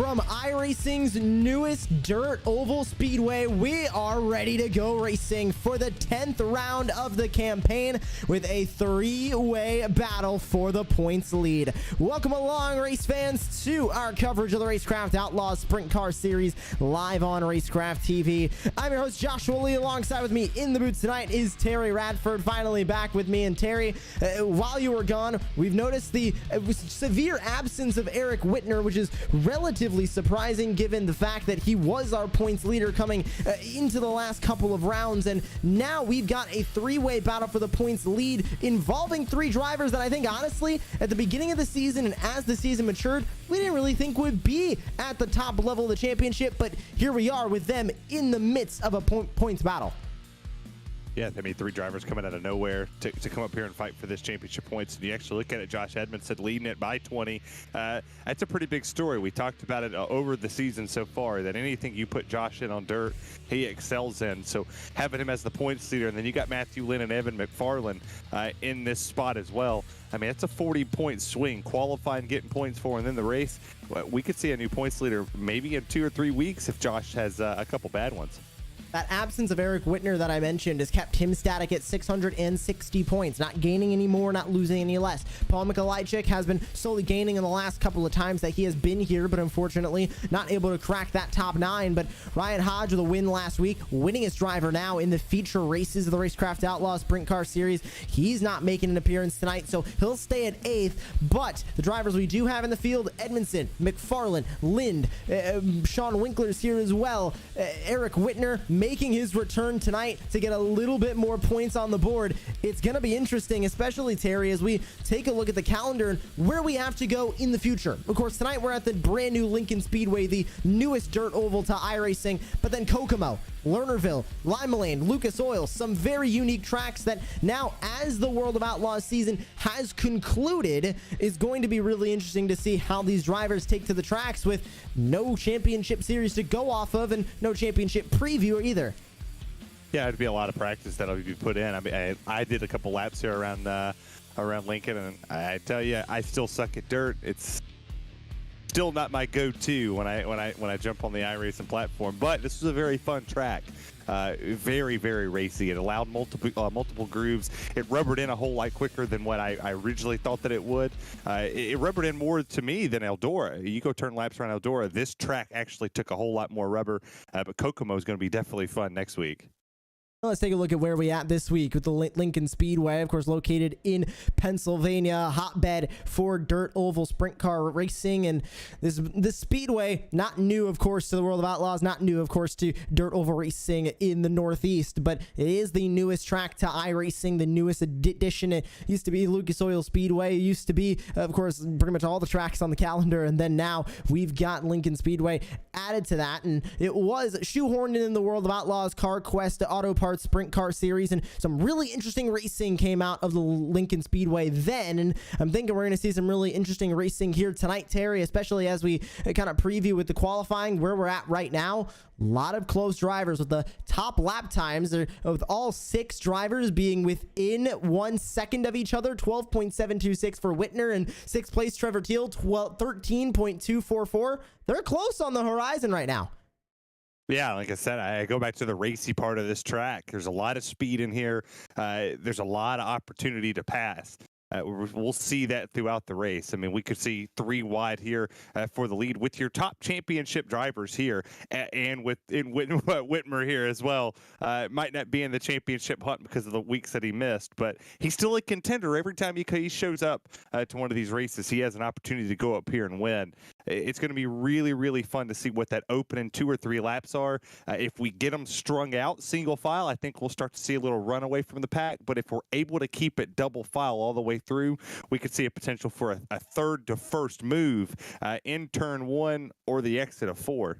from iRacing's newest dirt oval speedway. We are ready to go racing for the 10th round of the campaign with a three-way battle for the points lead. Welcome along, race fans, to our coverage of the Racecraft Outlaws Sprint Car Series live on Racecraft TV. I'm your host, Joshua Lee. Alongside with me in the booth tonight is Terry Radford, finally back with me. And Terry, while you were gone, we've noticed the severe absence of Eric Whitner, which is relatively surprising given the fact that he was our points leader coming into the last couple of rounds. And now we've got a three-way battle for the points lead involving three drivers that I think, honestly, at the beginning of the season and as the season matured, we didn't really think would be at the top level of the championship. But here we are with them in the midst of a points battle. Yeah, I mean, three drivers coming out of nowhere to come up here and fight for this championship points. And you actually look at it, Josh Edmondson leading it by 20. That's a pretty big story. We talked about it over the season so far, that anything you put Josh in on dirt, he excels in. So having him as the points leader, and then you got Matthew Lynn and Evan McFarland in this spot as well. I mean, it's a 40-point swing, qualifying, getting points for, and then the race. We could see a new points leader maybe in 2 or 3 weeks if Josh has a couple bad ones. That absence of Eric Whitner that I mentioned has kept him static at 660 points, not gaining any more, not losing any less. Paul Mikolajczyk has been slowly gaining in the last couple of times that he has been here, but unfortunately not able to crack that top 9. But Ryan Hodge with a win last week, winningest driver now in the feature races of the Racecraft Outlaws Sprint Car Series. He's not making an appearance tonight, so he'll stay at 8th. But the drivers we do have in the field, Edmondson, McFarland, Lind, Sean Winkler's here as well. Eric Whitner making his return tonight to get a little bit more points on the board. It's going to be interesting, especially, Terry, as we take a look at the calendar and where we have to go in the future. Of course, tonight we're at the brand new Lincoln Speedway, the newest dirt oval to iRacing, but then Kokomo, Lernerville, Lima Lane, Lucas Oil, some very unique tracks that now, as the World of Outlaws season has concluded, is going to be really interesting to see how these drivers take to the tracks with no championship series to go off of and no championship preview either. Yeah, it'd be a lot of practice that'll be put in. I mean, I did a couple laps here around Lincoln, and I tell you, I still suck at dirt. It's still not my go-to when I jump on the iRacing platform. But this was a very fun track. Very, very racy. It allowed multiple grooves. It rubbered in a whole lot quicker than what I originally thought that it would. It rubbered in more to me than Eldora. You go turn laps around Eldora, this track actually took a whole lot more rubber. But Kokomo is going to be definitely fun next week. Let's take a look at where we at this week with the Lincoln Speedway, of course, located in Pennsylvania, hotbed for dirt oval sprint car racing. And this speedway, not new, of course, to the World of Outlaws, not new, of course, to dirt oval racing in the Northeast, but it is the newest track to iRacing, the newest addition. It used to be Lucas Oil Speedway. It used to be, of course, pretty much all the tracks on the calendar. And then now we've got Lincoln Speedway added to that. And it was shoehorned in the World of Outlaws Car Quest Auto Parts Sprint Car Series, and some really interesting racing came out of the Lincoln Speedway then, and I'm thinking we're going to see some really interesting racing here tonight, Terry, especially as we kind of preview with the qualifying where we're at right now. A lot of close drivers with the top lap times, with all 6 drivers being within 1 second of each other. 12.726 for Whitner, and 6th place Trevor Teal, 13.244. They're close on the horizon right now. Yeah, like I said, I go back to the racy part of this track. There's a lot of speed in here. There's a lot of opportunity to pass. We'll see that throughout the race. I mean, we could see 3 wide here for the lead with your top championship drivers here, and with Whitmer here as well. Might not be in the championship hunt because of the weeks that he missed, but he's still a contender. Every time he shows up to one of these races, he has an opportunity to go up here and win. It's going to be really, really fun to see what that opening 2 or 3 laps are. If we get them strung out single file, I think we'll start to see a little runaway from the pack. But if we're able to keep it double file all the way through, we could see a potential for a third to first move in turn 1 or the exit of 4.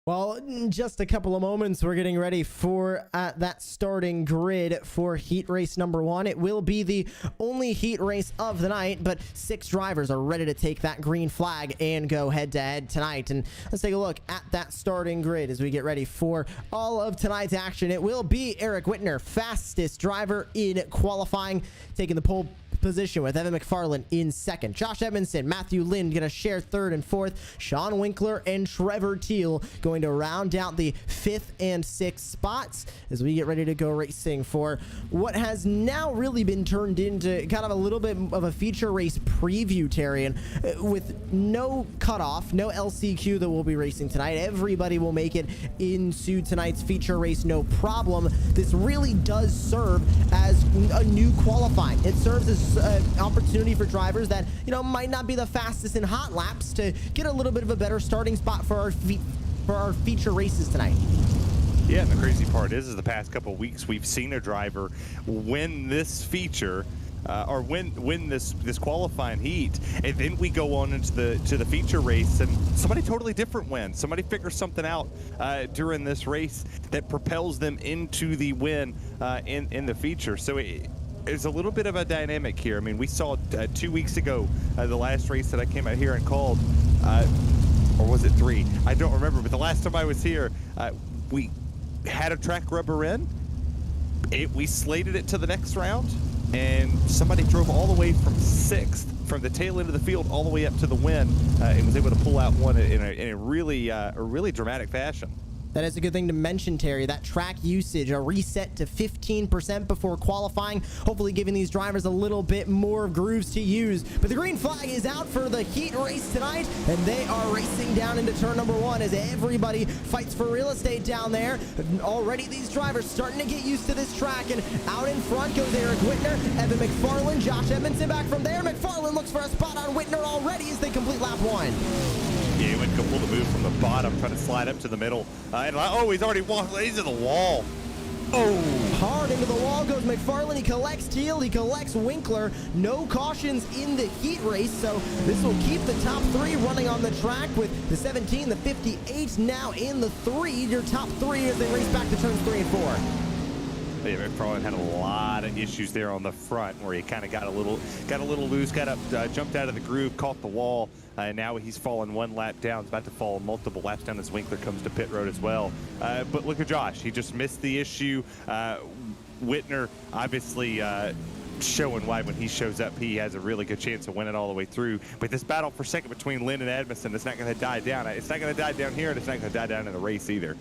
Well, in just a couple of moments, we're getting ready for that starting grid for heat race number 1. It will be the only heat race of the night, but 6 drivers are ready to take that green flag and go head-to-head tonight. And let's take a look at that starting grid as we get ready for all of tonight's action. It will be Eric Whitner, fastest driver in qualifying, taking the pole position with Evan McFarland in second. Josh Edmondson, Matthew Lind going to share third and fourth. Sean Winkler and Trevor Teal going to round out the fifth and sixth spots as we get ready to go racing for what has now really been turned into kind of a little bit of a feature race preview, Terry. And with no cutoff, no LCQ that we'll be racing tonight, everybody will make it into tonight's feature race no problem. This really does serve as a new qualifying. It serves as an opportunity for drivers that, you know, might not be the fastest in hot laps to get a little bit of a better starting spot for our feature races tonight. Yeah, and the crazy part is the past couple of weeks we've seen a driver win this feature or win this qualifying heat, and then we go on into the feature race and somebody totally different wins. Somebody figures something out during this race that propels them into the win in the feature. So there's a little bit of a dynamic here. I mean, we saw 2 weeks ago the last race that I came out here and called, or was it 3? I don't remember, but the last time I was here, we had a track rubber in. We slated it to the next round, and somebody drove all the way from 6th, from the tail end of the field, all the way up to the win, and was able to pull out one in a really dramatic fashion. That is a good thing to mention, Terry. That track usage, a reset to 15% before qualifying, hopefully giving these drivers a little bit more grooves to use. But the green flag is out for the heat race tonight, and they are racing down into turn number 1 as everybody fights for real estate down there. Already these drivers starting to get used to this track, and out in front goes Eric Whitner, Evan McFarland, Josh Edmondson back from there. McFarland looks for a spot on Whitner already as they complete lap 1. Yeah, he went to pull the move from the bottom, trying to slide up to the middle. He's already walked into the wall. Oh! Hard into the wall goes McFarland. He collects Teal. He collects Winkler. No cautions in the heat race, so this will keep the top 3 running on the track with the 17, the 58 now in the 3. Your top 3 as they race back to turns 3 and 4. Yeah, McFarland had a lot of issues there on the front where he kind of got a little loose, got up, jumped out of the groove, caught the wall. Now he's fallen 1 lap down. He's about to fall multiple laps down as Winkler comes to pit road as well. But look at Josh. He just missed the issue. Whitner obviously showing why when he shows up, he has a really good chance of winning all the way through. But this battle for second between Lynn and Edmondson, it's not going to die down. It's not going to die down here, and it's not going to die down in the race either.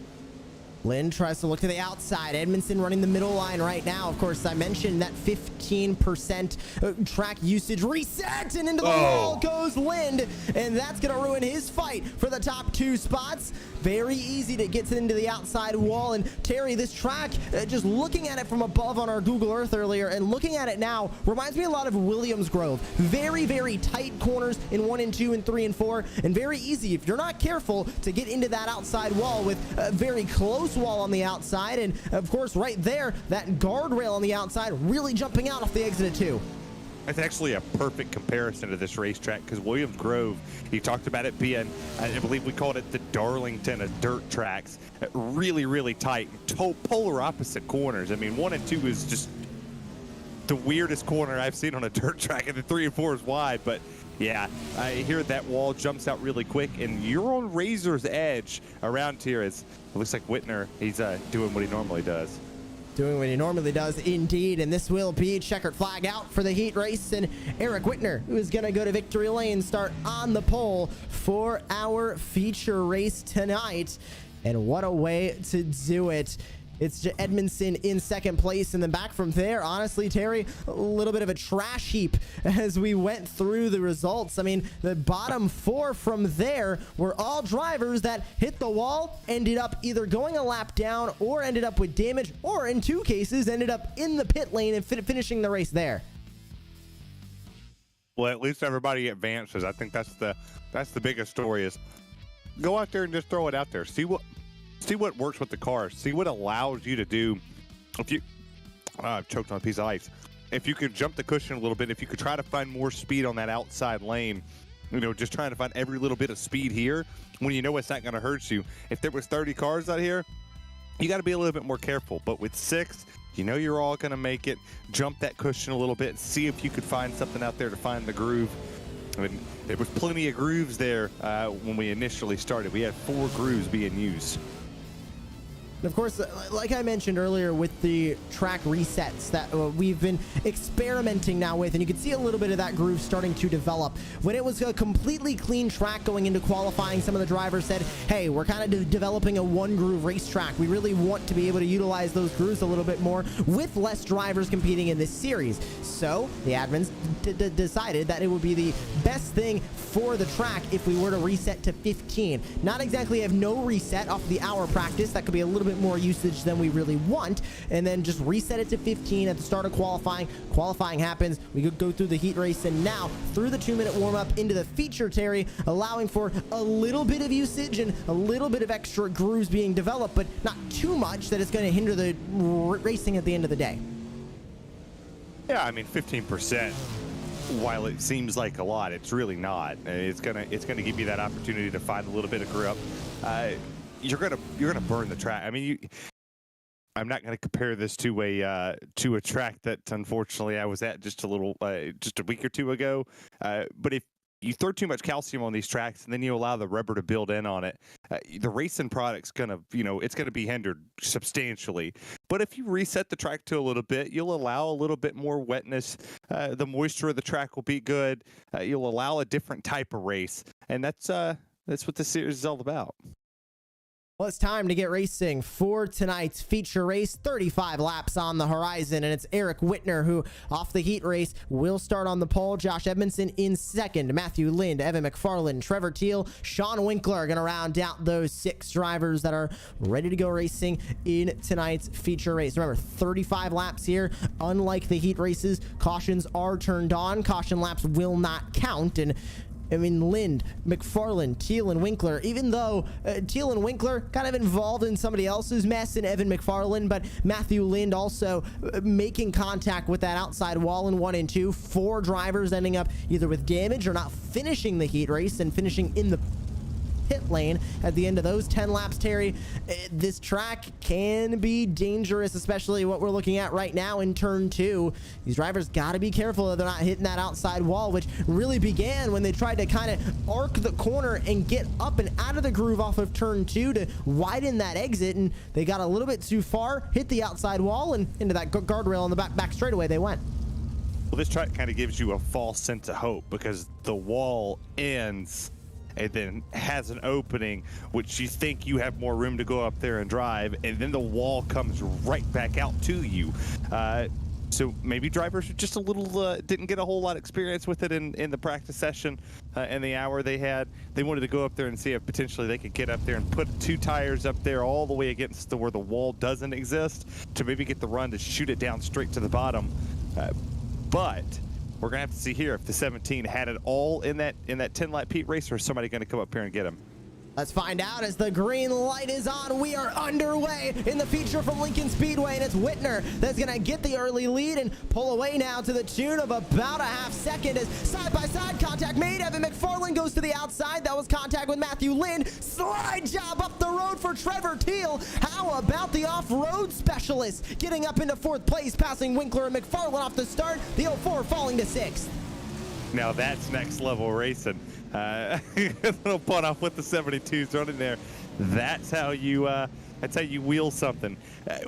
Lynn tries to look to the outside. Edmondson running the middle line right now. Of course, I mentioned that 15% track usage reset, and into the wall goes Lind, and that's going to ruin his fight for the top 2 spots. Very easy to get into the outside wall. And Terry, this track, just looking at it from above on our Google Earth earlier and looking at it now, reminds me a lot of Williams Grove. Very, very tight corners in 1 and 2 and 3 and 4, and very easy, if you're not careful, to get into that outside wall with a very close wall on the outside. And of course, right there, that guardrail on the outside really jumping out off the exit at 2. It's actually a perfect comparison to this racetrack because Williams Grove, you talked about it being, I believe we called it the Darlington of dirt tracks. Really, really tight, polar opposite corners. I mean, 1 and 2 is just the weirdest corner I've seen on a dirt track, and the 3 and 4 is wide. But yeah, I hear that wall jumps out really quick, and you're on razor's edge around here. It looks like Whitner, he's doing what he normally does. Doing what he normally does, indeed. And this will be checkered flag out for the heat race. And Eric Whitner, who is going to go to victory lane, start on the pole for our feature race tonight. And what a way to do it. It's Edmondson in second place, and then back from there, honestly, Terry, a little bit of a trash heap as we went through the results. I mean, the bottom 4 from there were all drivers that hit the wall, ended up either going a lap down or ended up with damage, or in 2 cases, ended up in the pit lane and finishing the race there. Well, at least everybody advances. I think that's the biggest story is go out there and just throw it out there. See what works with the car. See what allows you to do. If you, I've choked on a piece of ice. If you could jump the cushion a little bit, if you could try to find more speed on that outside lane, you know, just trying to find every little bit of speed here when you know it's not going to hurt you. If there was 30 cars out here, you got to be a little bit more careful. But with 6, you know you're all going to make it. Jump that cushion a little bit. See if you could find something out there to find the groove. I mean, there was plenty of grooves there when we initially started. We had 4 grooves being used. And of course, like I mentioned earlier with the track resets that we've been experimenting now with, and you can see a little bit of that groove starting to develop. When it was a completely clean track going into qualifying, some of the drivers said, hey, we're kind of developing a one groove racetrack. We really want to be able to utilize those grooves a little bit more with less drivers competing in this series. So the admins decided that it would be the best thing for the track if we were to reset to 15. Not exactly have no reset off the hour practice. That could be a little bit more usage than we really want, and then just reset it to 15 at the start of qualifying. Qualifying happens, we could go through the heat race, and now through the 2-minute warm-up into the feature, Terry, allowing for a little bit of usage and a little bit of extra grooves being developed, but not too much that it's going to hinder the racing at the end of the day. Yeah, I mean, 15%, while it seems like a lot, it's really not. It's gonna give you that opportunity to find a little bit of grip. You're gonna burn the track. I mean, I'm not gonna compare this to a track that unfortunately I was at just a week or two ago. But if you throw too much calcium on these tracks and then you allow the rubber to build in on it, the racing product's gonna, it's gonna be hindered substantially. But if you reset the track to a little bit, you'll allow a little bit more wetness. The moisture of the track will be good. You'll allow a different type of race, and that's what this series is all about. Well, it's time to get racing for tonight's feature race. 35 laps on the horizon, and it's Eric Whitner who, off the heat race, will start on the pole. Josh Edmondson in second. Matthew Lind, Evan McFarland, Trevor Teal, Sean Winkler are going to round out those 6 drivers that are ready to go racing in tonight's feature race. Remember, 35 laps here. Unlike the heat races, cautions are turned on. Caution laps will not count, and I mean, Lind, McFarland, Teal, and Winkler, even though Teal and Winkler kind of involved in somebody else's mess in Evan McFarland, but Matthew Lind also making contact with that outside wall in 1 and 2. 4 drivers ending up either with damage or not finishing the heat race and finishing in the pit lane at the end of those 10 laps. Terry, this track can be dangerous, especially what we're looking at right now in turn 2. These drivers got to be careful that they're not hitting that outside wall, which really began when they tried to kind of arc the corner and get up and out of the groove off of turn 2 to widen that exit, and they got a little bit too far, hit the outside wall, and into that guardrail on the back straightaway they went. Well, this track kind of gives you a false sense of hope because the wall ends and then has an opening, which you think you have more room to go up there and drive, and then the wall comes right back out to you. So maybe drivers are just a little, didn't get a whole lot of experience with it in the practice session and the hour they had. They wanted to go up there and see if potentially they could get up there and put 2 tires up there all the way against where the wall doesn't exist to maybe get the run to shoot it down straight to the bottom. But we're gonna have to see here if the 17 had it all in that 10-lap heat race, or is somebody gonna come up here and get him? Let's find out as the green light is on. We are underway in the feature from Lincoln Speedway, and it's Whitner that's going to get the early lead and pull away now to the tune of about a half second as side-by-side contact made. Evan McFarland goes to the outside. That was contact with Matthew Lind. Slide job up the road for Trevor Teal. How about the off-road specialist getting up into 4th place, passing Winkler and McFarland off the start. The 04 falling to 6th. Now that's next level racing. A little butt off with the 72s running there. That's how you wheel something.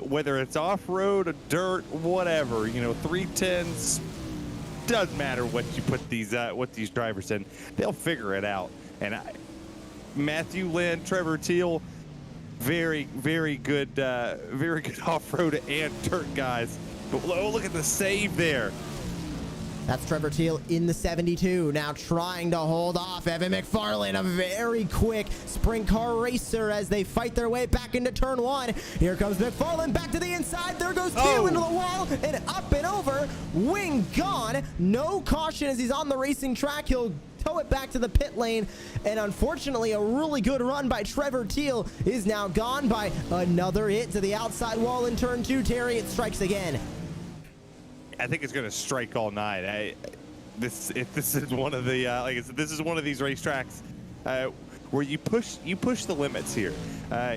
Whether it's off-road or dirt, whatever, 310s, doesn't matter what you put these drivers in. They'll figure it out. And Matthew Lind, Trevor Teal, very, very good off-road and dirt guys. But look at the save there. That's Trevor Teal in the 72, now trying to hold off Evan McFarland, a very quick sprint car racer as they fight their way back into turn 1. Here comes McFarland back to the inside. There goes Teal into the wall and up and over. Wing gone. No caution as he's on the racing track. He'll tow it back to the pit lane, and unfortunately a really good run by Trevor Teal is now gone by another hit to the outside wall in turn 2. Terry, it strikes again. I think it's going to strike all night. This is one of the like I said, this is one of these racetracks where you push the limits here.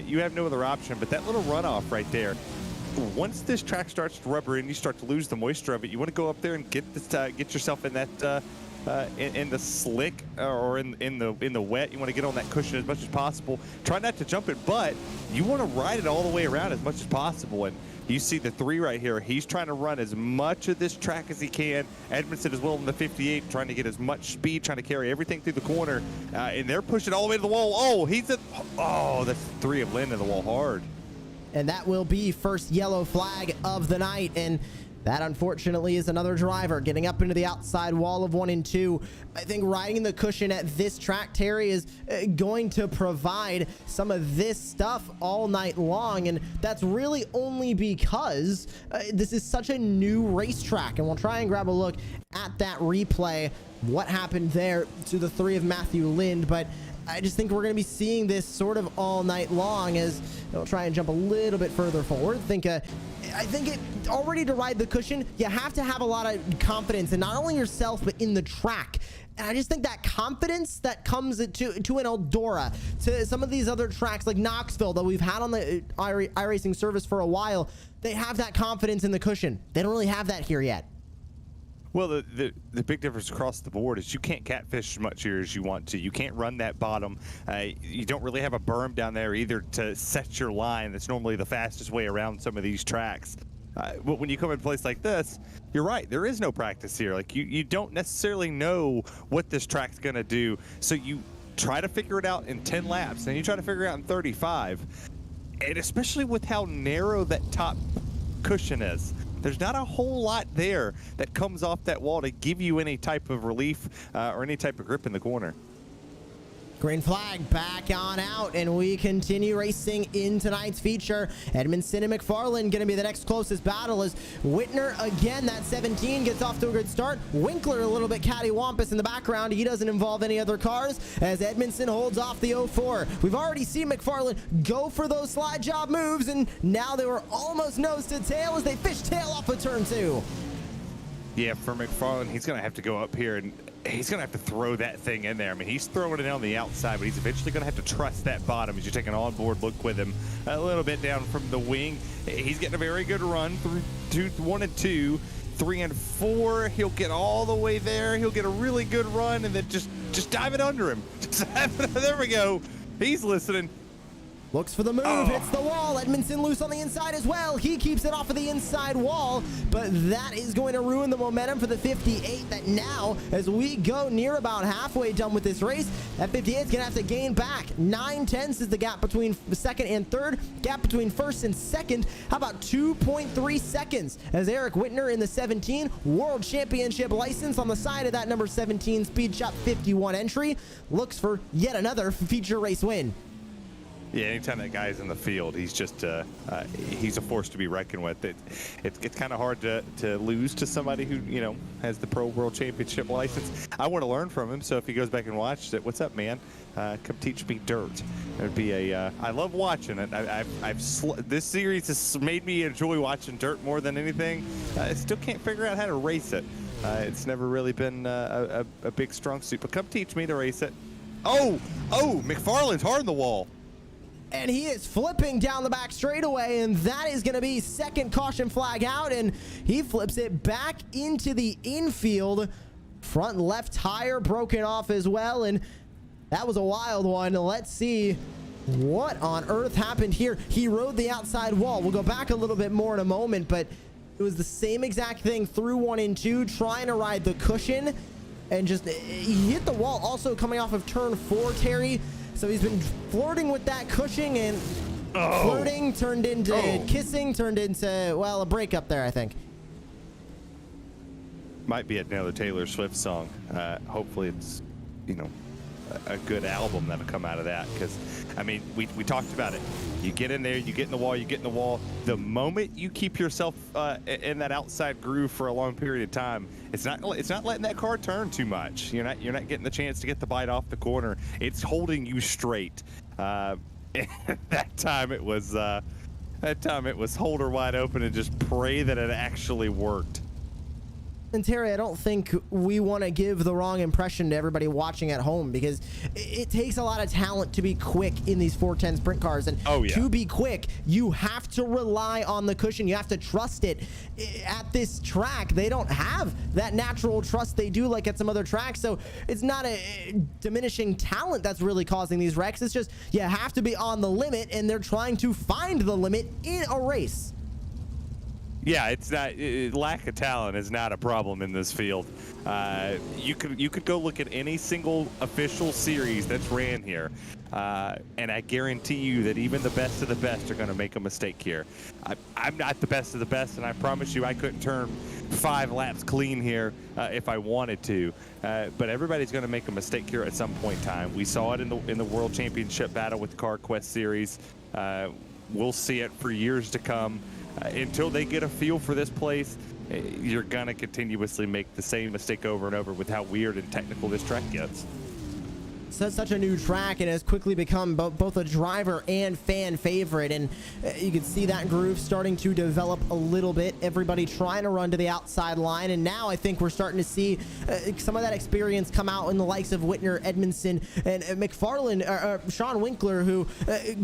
You have no other option, but that little runoff right there. Once this track starts to rubber and you start to lose the moisture of it, you want to go up there and get yourself in that in the slick or in the wet. You want to get on that cushion as much as possible. Try not to jump it, but you want to ride it all the way around as much as possible. And you see the 3 right here. He's trying to run as much of this track as he can. Edmondson as well in the 58, trying to get as much speed, trying to carry everything through the corner. And they're pushing all the way to the wall. Oh, that's 3 of landing the wall hard. And that will be first yellow flag of the night. And that, unfortunately, is another driver getting up into the outside wall of 1 and 2. I think riding the cushion at this track, Terry, is going to provide some of this stuff all night long. And that's really only because this is such a new racetrack. And we'll try and grab a look at that replay, what happened there to the 3 of Matthew Lind. But I just think we're going to be seeing this sort of all night long. As I'll try and jump a little bit further forward. I think it already, to ride the cushion, you have to have a lot of confidence in not only yourself but in the track. And I just think that confidence that comes to an Eldora, to some of these other tracks like Knoxville that we've had on the iRacing service for a while, they have that confidence in the cushion. They don't really have that here yet. Well, the big difference across the board is you can't catfish as much here as you want to. You can't run that bottom. You don't really have a berm down there either to set your line. That's normally the fastest way around some of these tracks. But when you come in a place like this, you're right. There is no practice here. Like you don't necessarily know what this track's going to do. So you try to figure it out in 10 laps, and you try to figure it out in 35. And especially with how narrow that top cushion is, there's not a whole lot there that comes off that wall to give you any type of relief or any type of grip in the corner. Green flag back on out, and we continue racing in tonight's feature. Edmondson and McFarland going to be the next closest battle, as Whitner again, that 17, gets off to a good start. Winkler a little bit cattywampus in the background. He doesn't involve any other cars as Edmondson holds off the 04. We've already seen McFarland go for those slide job moves, and now they were almost nose to tail as they fishtail off of turn 2. Yeah, for McFarland, he's going to have to go up here, and he's going to have to throw that thing in there. I mean, he's throwing it on the outside, but he's eventually going to have to trust that bottom as you take an onboard look with him a little bit down from the wing. He's getting a very good run through 1 and 2, 3 and 4. He'll get all the way there. He'll get a really good run, and then just dive it under him. There we go. He's listening. Looks for the move, hits the wall. Edmondson loose on the inside as well. He keeps it off of the inside wall, but that is going to ruin the momentum for the 58. That now, as we go near about halfway done with this race, that 58 is going to have to gain back. 9/10 is the gap between second and third. Gap between first and second, how about 2.3 seconds? As Eric Whitner in the 17, World Championship license on the side of that number 17 Speed Shop 51 entry, looks for yet another feature race win. Yeah, anytime that guy's in the field, he's just he's a force to be reckoned with. It's kind of hard to lose to somebody who, you know, has the Pro World Championship license. I want to learn from him, so if he goes back and watches it, what's up, man? Come teach me dirt. It'd be I love watching it. This series has made me enjoy watching dirt more than anything. I still can't figure out how to race it. It's never really been a big strong suit, but come teach me to race it. Oh, McFarland's hard on the wall. And he is flipping down the back straightaway, and that is going to be second caution flag out, and he flips it back into the infield. Front left tire broken off as well, and that was a wild one. Let's see what on earth happened here. He rode the outside wall. We'll go back a little bit more in a moment, but it was the same exact thing through 1 and 2, trying to ride the cushion, and just he hit the wall also coming off of turn 4, Terry. So he's been flirting with that cushion, and flirting turned into kissing, turned into, well, a breakup there, I think. Might be another Taylor Swift song. Hopefully it's, you know, a good album that'll come out of that, because, I mean, we talked about it. You get in there, you get in the wall, you get in the wall. The moment you keep yourself in that outside groove for a long period of time, it's not letting that car turn too much. You're not getting the chance to get the bite off the corner. It's holding you straight. That time it was hold her wide open and just pray that it actually worked. And Terry, I don't think we want to give the wrong impression to everybody watching at home, because it takes a lot of talent to be quick in these 410 sprint cars. And to be quick, you have to rely on the cushion. You have to trust it. At this track, they don't have that natural trust they do like at some other tracks. So it's not a diminishing talent that's really causing these wrecks. It's just you have to be on the limit, and they're trying to find the limit in a race. Yeah, it's not lack of talent is not a problem in this field. You could go look at any single official series that's ran here, and I guarantee you that even the best of the best are going to make a mistake here. I'm not the best of the best, and I promise you I couldn't turn 5 laps clean here if I wanted to. But everybody's going to make a mistake here at some point in time. We saw it in the World Championship battle with the CarQuest series. We'll see it for years to come. Until they get a feel for this place, you're going to continuously make the same mistake over and over with how weird and technical this track gets. So it's such a new track, and has quickly become both a driver and fan favorite, and you can see that groove starting to develop a little bit. Everybody trying to run to the outside line, and now I think we're starting to see some of that experience come out in the likes of Whitner, Edmondson, and McFarland, Sean Winkler, who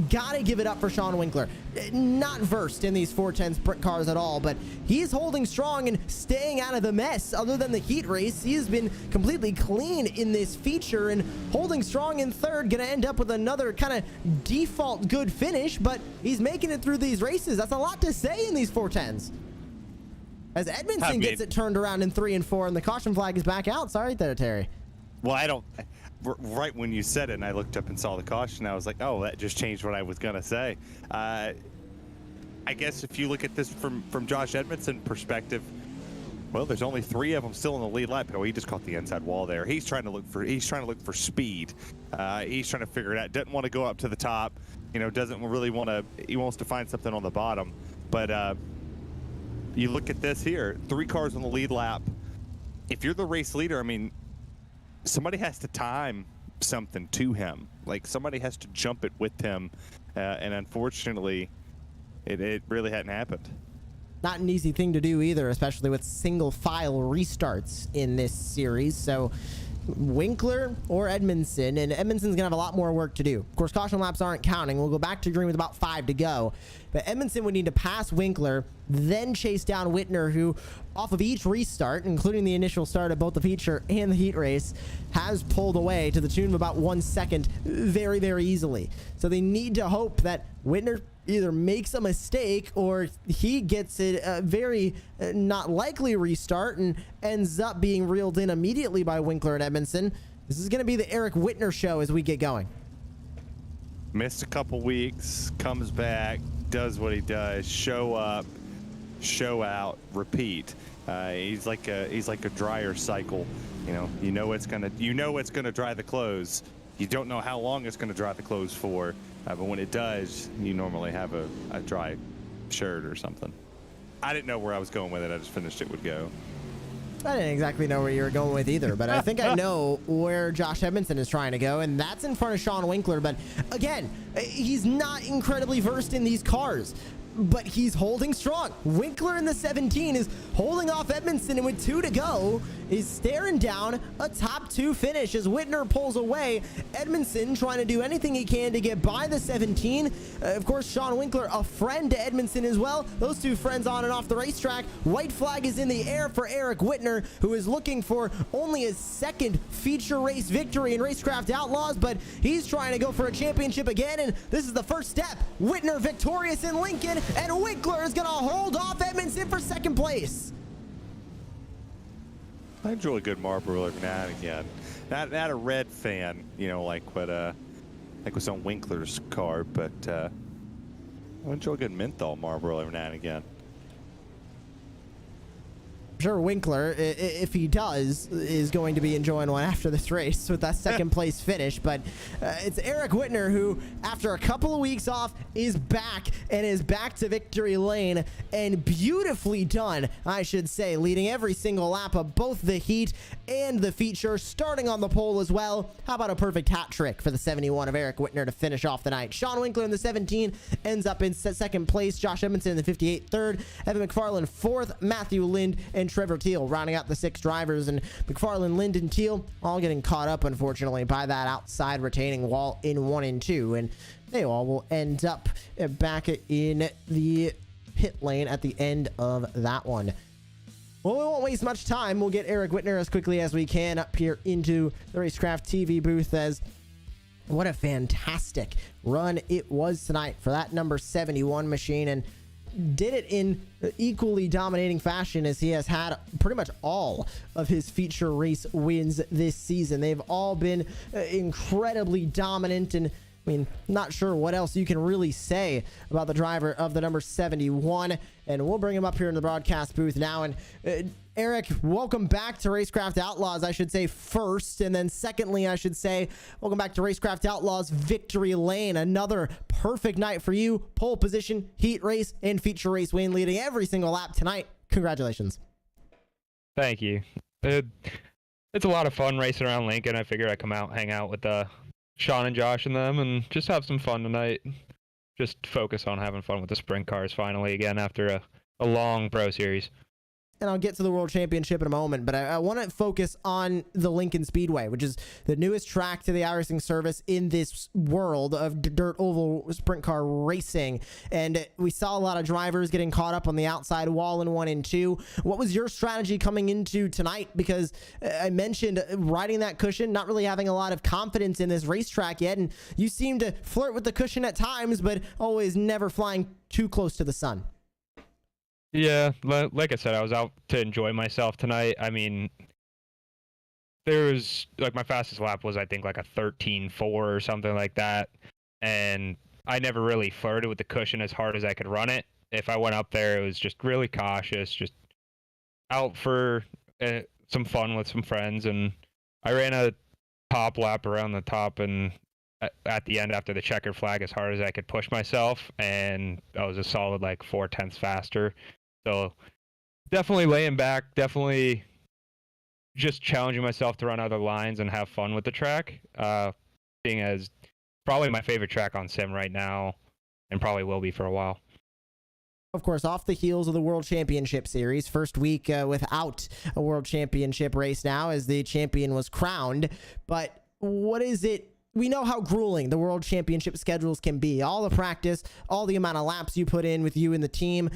gotta give it up for Sean Winkler. Not versed in these 410 sprint cars at all, but he's holding strong and staying out of the mess. Other than the heat race, he has been completely clean in this feature and holding strong in third. Gonna end up with another kind of default good finish, but he's making it through these races. That's a lot to say in these 410s. As Edmondson gets it turned around in 3 and 4, and the caution flag is back out. Sorry there, Terry. Well, right when you said it and I looked up and saw the caution, I was like, oh, that just changed what I was gonna say. I guess if you look at this from Josh Edmondson perspective, well, there's only 3 of them still in the lead lap. Oh, he just caught the inside wall there. He's trying to look for speed. He's trying to figure it out. Doesn't want to go up to the top. Doesn't really want to. He wants to find something on the bottom. But you look at this here, 3 cars on the lead lap. If you're the race leader, I mean, somebody has to time something to him. Like, somebody has to jump it with him. And unfortunately, it really hadn't happened. Not an easy thing to do either, especially with single file restarts in this series. So Winkler or Edmondson, and Edmondson's gonna have a lot more work to do. Of course, caution laps aren't counting. We'll go back to green with about 5 to go, but Edmondson would need to pass Winkler, then chase down Whitner, who off of each restart, including the initial start of both the feature and the heat race, has pulled away to the tune of about 1 second very, very easily. So they need to hope that Whitner either makes a mistake or he gets a very not likely restart and ends up being reeled in immediately by Winkler and Edmondson. This is going to be the Eric Whitner show as we get going. Missed a couple weeks, comes back, does what he does, show up, show out, repeat. He's like a dryer cycle. You know it's gonna dry the clothes. You don't know how long it's gonna dry the clothes for, but when it does, you normally have a dry shirt or something. I didn't know where I was going with it. I just finished it would go. I didn't exactly know where you were going with either, but I think I know where Josh Edmondson is trying to go, and that's in front of Sean Winkler. But again, he's not incredibly versed in these cars, but he's holding strong. Winkler in the 17 is holding off Edmondson, and with 2 to go, is staring down a top 2 finish as Whitner pulls away. Edmondson trying to do anything he can to get by the 17. Of course, Sean Winkler, a friend to Edmondson as well. Those 2 friends on and off the racetrack. White flag is in the air for Eric Whitner, who is looking for only his 2nd feature race victory in Racecraft Outlaws, but he's trying to go for a championship again, and this is the first step. Whitner victorious in Lincoln, and Winkler is going to hold off Edmondson for 2nd place. I enjoy a good Marlboro every now and again. Not a red fan, like what's on Winkler's car, but I enjoy a good menthol Marlboro every now and again. Sure, Winkler, if he does, is going to be enjoying one after this race with that 2nd place finish. But it's Eric Whitner who, after a couple of weeks off, is back to victory lane, and beautifully done, I should say, leading every single lap of both the heat and the feature, starting on the pole as well. How about a perfect hat trick for the 71 of Eric Whitner to finish off the night? Sean Winkler in the 17 ends up in 2nd place. Josh Edmondson in the 58 3rd. Evan McFarland 4th. Matthew Lind and Trevor Teal rounding out the 6 drivers, and McFarland, Lind, and Teal all getting caught up, unfortunately, by that outside retaining wall in 1 and 2, and they all will end up back in the pit lane at the end of that one. Well, we won't waste much time. We'll get Eric Whitner as quickly as we can up here into the Racecraft TV booth, as what a fantastic run it was tonight for that number 71 machine, and did it in equally dominating fashion as he has had pretty much all of his feature race wins this season. They've all been incredibly dominant, and I mean, not sure what else you can really say about the driver of the number 71. And we'll bring him up here in the broadcast booth now. And Eric, welcome back to Racecraft Outlaws, I should say first. And then secondly, I should say, welcome back to Racecraft Outlaws Victory Lane. Another perfect night for you. Pole position, heat race, and feature race win, leading every single lap tonight. Congratulations. Thank you. It's a lot of fun racing around Lincoln. I figured I'd come out, hang out with Sean and Josh and them, and just have some fun tonight. Just focus on having fun with the sprint cars finally again after a long pro series. And I'll get to the World Championship in a moment, but I want to focus on the Lincoln Speedway, which is the newest track to the iRacing service in this world of dirt oval sprint car racing. And we saw a lot of drivers getting caught up on the outside wall in 1 and 2. What was your strategy coming into tonight? Because I mentioned riding that cushion, not really having a lot of confidence in this racetrack yet, and you seem to flirt with the cushion at times, but always never flying too close to the sun. Yeah, like I said, I was out to enjoy myself tonight. I mean, there was, like, my fastest lap was, I think, like a 13.4 or something like that. And I never really flirted with the cushion as hard as I could run it. If I went up there, it was just really cautious, just out for some fun with some friends. And I ran a top lap around the top and at the end after the checkered flag as hard as I could push myself. And I was a solid, like, 0.4 faster. So definitely laying back, definitely just challenging myself to run other lines and have fun with the track. Being as probably my favorite track on sim right now, and probably will be for a while. Of course, off the heels of the World Championship Series, first week without a World Championship race now as the champion was crowned. But what is it? We know how grueling the World Championship schedules can be. All the practice, all the amount of laps you put in with you and the team.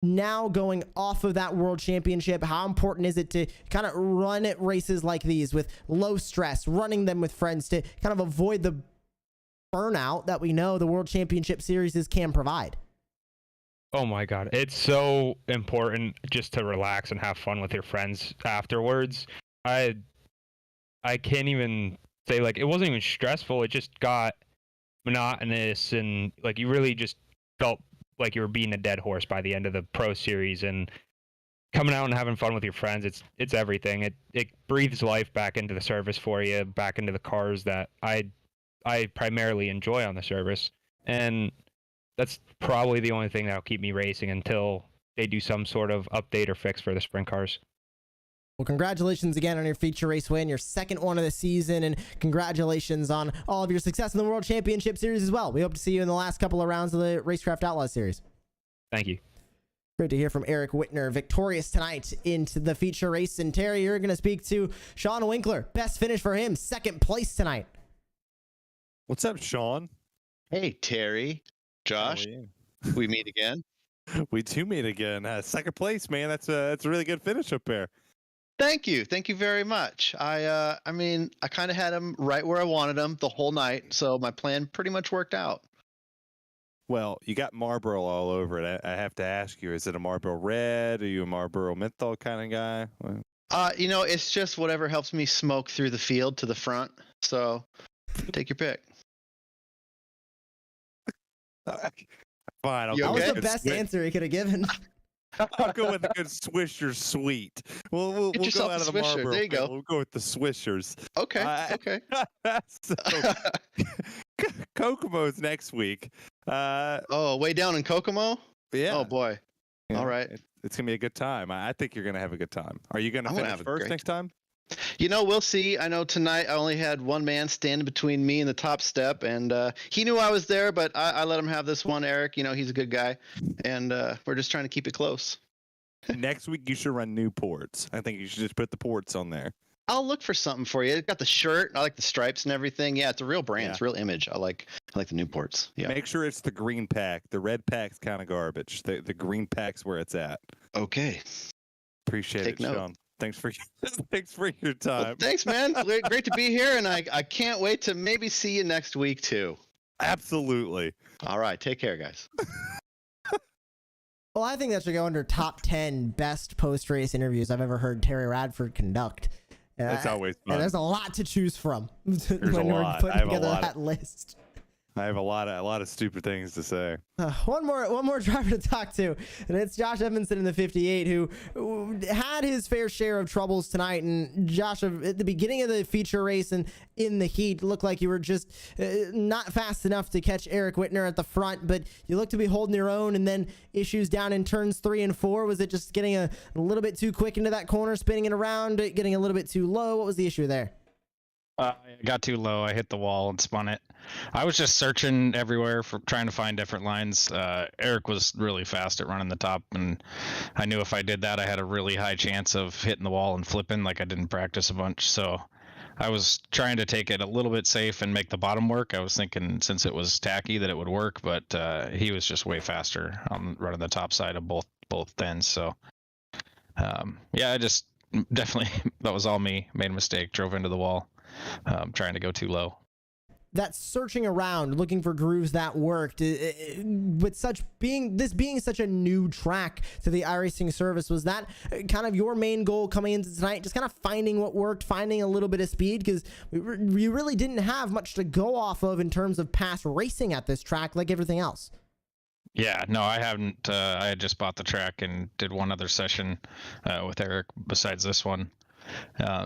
Now going off of that World Championship, how important is it to kind of run at races like these with low stress, running them with friends to kind of avoid the burnout that we know the World Championship Series can provide? Oh my God. It's so important just to relax and have fun with your friends afterwards. I can't even say, like, it wasn't even stressful. It just got monotonous, and like you really just felt like you were beating a dead horse by the end of the pro series. And coming out and having fun with your friends, it's everything. It breathes life back into the service for you, back into the cars that I primarily enjoy on the service. And that's probably the only thing that'll keep me racing until they do some sort of update or fix for the sprint cars. Well, congratulations again on your feature race win, your second one of the season, and congratulations on all of your success in the World Championship Series as well. We hope to see you in the last couple of rounds of the Racecraft Outlaws Series. Thank you. Great to hear from Eric Whitner, victorious tonight into the feature race. And Terry, you're going to speak to Sean Winkler. Best finish for him, second place tonight. What's up, Sean? Hey, Terry. Josh, we meet again. We do meet again. Second place, man. That's a really good finish up there. Thank you very much. I mean, I kind of had him right where I wanted him the whole night, so my plan pretty much worked out. Well, you got Marlboro all over it. I have to ask you, is it a Marlboro Red? Are you a Marlboro Menthol kind of guy? You know, it's just whatever helps me smoke through the field to the front. So, take your pick. Fine. I'll You go That was with the good best answer he could have given. I'll go with the good Swisher Sweet. We'll go yourself out a of the Swisher. Marlboro. There you go. We'll go with the Swishers. Okay. Okay. So, Kokomo's next week. Oh, way down in Kokomo? Yeah. Oh boy. Yeah, All right. It's gonna be a good time. I think you're gonna have a good time. Are you gonna I'm gonna finish have a first great next time? You know, we'll see. I know tonight I only had one man standing between me and the top step, and he knew I was there, but I let him have this one. Eric, you know, he's a good guy, and we're just trying to keep it close. Next week you should run new ports. I think you should just put the ports on there. I'll look for something for you. It got the shirt. I like the stripes and everything. Yeah, it's a real brand. Yeah. It's a real image. I like the Newports. Yeah. Make sure it's the green pack. The red pack's kind of garbage. The green pack's where it's at. Okay. Appreciate Take it, note. Sean. Thanks for your time. Well, thanks, man. Great to be here, and I can't wait to maybe see you next week too. Absolutely. All right. Take care, guys. Well, I think that should go under top 10 best post-race interviews I've ever heard Terry Radford conduct. That's always fun. And there's a lot to choose from when a we're lot. putting I have a together lot. that list. I have a lot of stupid things to say. One more driver to talk to, and it's Josh Edmondson in the 58, who had his fair share of troubles tonight. And Josh, at the beginning of the feature race and in the heat, looked like you were just not fast enough to catch Eric Whitner at the front, but you looked to be holding your own. And then issues down in turns 3 and 4. Was it just getting a little bit too quick into that corner, spinning it around, getting a little bit too low? What was the issue there? I got too low. I hit the wall and spun it. I was just searching everywhere for trying to find different lines. Eric was really fast at running the top, and I knew if I did that, I had a really high chance of hitting the wall and flipping. Like I didn't practice a bunch, so I was trying to take it a little bit safe and make the bottom work. I was thinking since it was tacky that it would work, but he was just way faster on running the top side of both ends. So yeah, I just definitely that was all me. Made a mistake, drove into the wall. Trying to go too low. That searching around, looking for grooves that worked, with this being such a new track to the iRacing service, was that kind of your main goal coming into tonight? Just kind of finding what worked, finding a little bit of speed, because we really didn't have much to go off of in terms of past racing at this track like everything else. Yeah, no, I haven't. I had just bought the track and did one other session with Eric besides this one.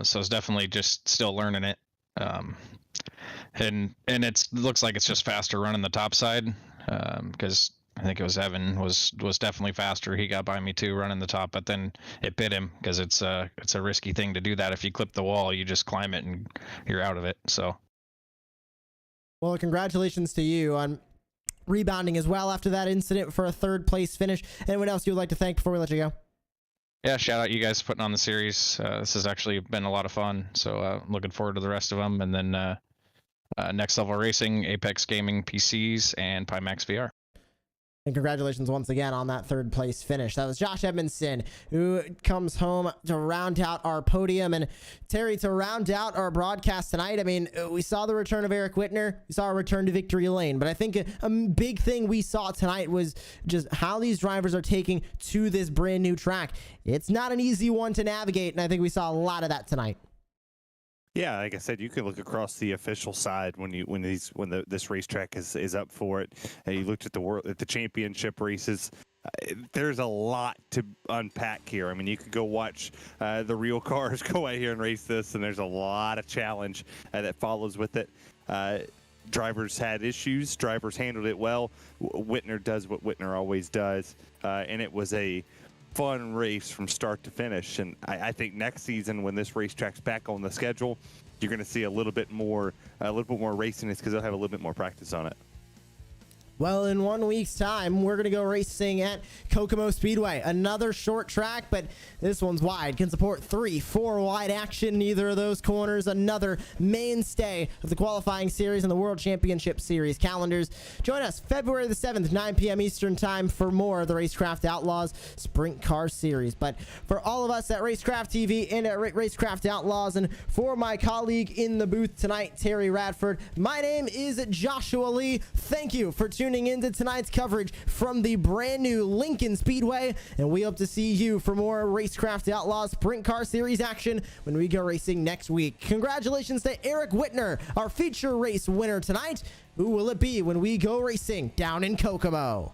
So it's definitely just still learning it. And it looks like it's just faster running the top side, because I think it was Evan was definitely faster. He got by me too running the top, but then it bit him because it's a risky thing to do that. If you clip the wall, you just climb it and you're out of it. So, well, congratulations to you on rebounding as well after that incident for a 3rd place finish. Anyone else you would like to thank before we let you go? yeah, shout out you guys for putting on the series. This has actually been a lot of fun. So looking forward to the rest of them. And then Next Level Racing, Apex Gaming PCs, and Pimax VR. And congratulations once again on that 3rd place finish. That was Josh Edmondson, who comes home to round out our podium. And Terry, to round out our broadcast tonight, I mean, we saw the return of Eric Whitner. We saw a return to victory lane. But I think a big thing we saw tonight was just how these drivers are taking to this brand new track. It's not an easy one to navigate, and I think we saw a lot of that tonight. Yeah, like I said, you can look across the official side when this racetrack is up for it. And you looked at the championship races. There's a lot to unpack here. I mean, you could go watch the real cars go out here and race this, and there's a lot of challenge that follows with it. Drivers had issues. Drivers handled it well. Whitner does what Whitner always does, and it was a fun race from start to finish. And I think next season, when this racetrack's back on the schedule, you're going to see a little bit more racing because they'll have a little bit more practice on it. Well, in 1 week's time, we're going to go racing at Kokomo Speedway. Another short track, but this one's wide. Can support 3-4 wide action in either of those corners. Another mainstay of the qualifying series and the World Championship Series calendars. Join us February the 7th, 9 p.m. Eastern Time for more of the Racecraft Outlaws Sprint Car Series. But for all of us at Racecraft TV and at Racecraft Outlaws, and for my colleague in the booth tonight, Terry Radford, my name is Joshua Lee. Thank you for tuning into tonight's coverage from the brand new Lincoln Speedway, and we hope to see you for more Racecraft Outlaws Sprint Car Series action when we go racing next week. Congratulations to Eric Whitner, our feature race winner tonight. Who will it be when we go racing down in Kokomo?